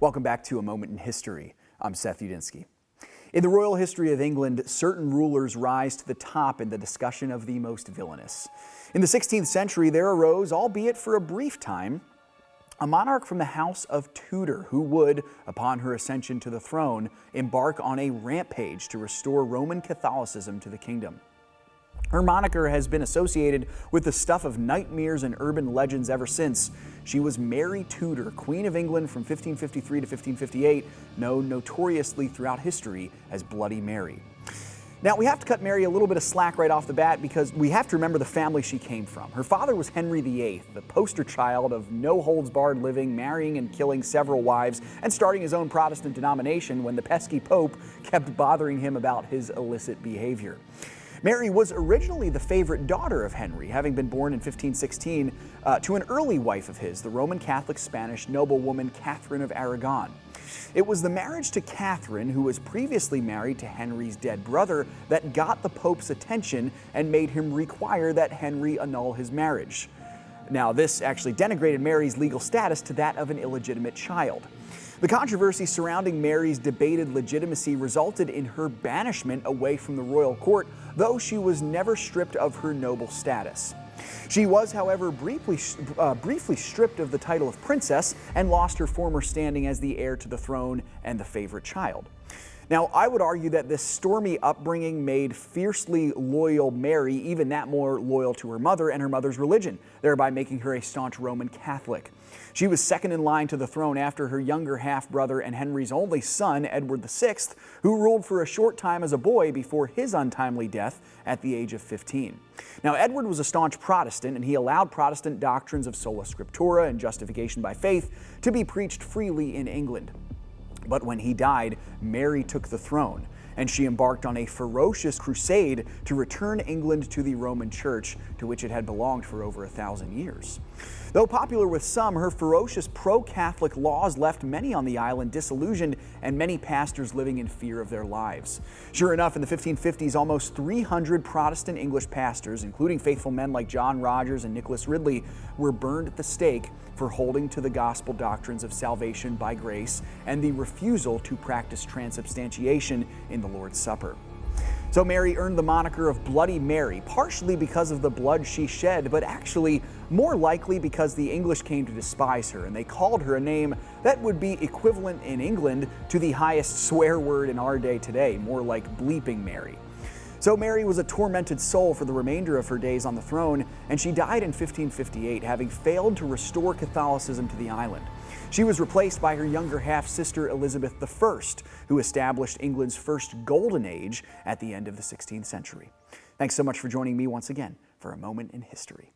Welcome back to A Moment in History. I'm Seth Udinsky. In the royal history of England, certain rulers rise to the top in the discussion of the most villainous. In the 16th century, there arose, albeit for a brief time, a monarch from the House of Tudor who would, upon her ascension to the throne, embark on a rampage to restore Roman Catholicism to the kingdom. Her moniker has been associated with the stuff of nightmares and urban legends ever since. She was Mary Tudor, Queen of England from 1553 to 1558, known notoriously throughout history as Bloody Mary. Now, we have to cut Mary a little bit of slack right off the bat because we have to remember the family she came from. Her father was Henry VIII, the poster child of no-holds-barred living, marrying and killing several wives, and starting his own Protestant denomination when the pesky Pope kept bothering him about his illicit behavior. Mary was originally the favorite daughter of Henry, having been born in 1516 to an early wife of his, the Roman Catholic Spanish noblewoman Catherine of Aragon. It was the marriage to Catherine, who was previously married to Henry's dead brother, that got the Pope's attention and made him require that Henry annul his marriage. Now, this actually denigrated Mary's legal status to that of an illegitimate child. The controversy surrounding Mary's debated legitimacy resulted in her banishment away from the royal court, though she was never stripped of her noble status. She was, however, briefly stripped of the title of princess and lost her former standing as the heir to the throne and the favorite child. Now, I would argue that this stormy upbringing made fiercely loyal Mary even that more loyal to her mother and her mother's religion, thereby making her a staunch Roman Catholic. She was second in line to the throne after her younger half-brother and Henry's only son, Edward VI, who ruled for a short time as a boy before his untimely death at the age of 15. Now, Edward was a staunch Protestant, and he allowed Protestant doctrines of sola scriptura and justification by faith to be preached freely in England. But when he died, Mary took the throne, and she embarked on a ferocious crusade to return England to the Roman Church, to which it had belonged for over 1,000 years. Though popular with some, her ferocious pro-Catholic laws left many on the island disillusioned and many pastors living in fear of their lives. Sure enough, in the 1550s, almost 300 Protestant English pastors, including faithful men like John Rogers and Nicholas Ridley, were burned at the stake for holding to the gospel doctrines of salvation by grace and the refusal to practice transubstantiation in the Lord's Supper. So Mary earned the moniker of Bloody Mary, partially because of the blood she shed, but actually more likely because the English came to despise her, and they called her a name that would be equivalent in England to the highest swear word in our day today, more like bleeping Mary. So Mary was a tormented soul for the remainder of her days on the throne, and she died in 1558, having failed to restore Catholicism to the island. She was replaced by her younger half-sister Elizabeth I, who established England's first golden age at the end of the 16th century. Thanks so much for joining me once again for A Moment in History.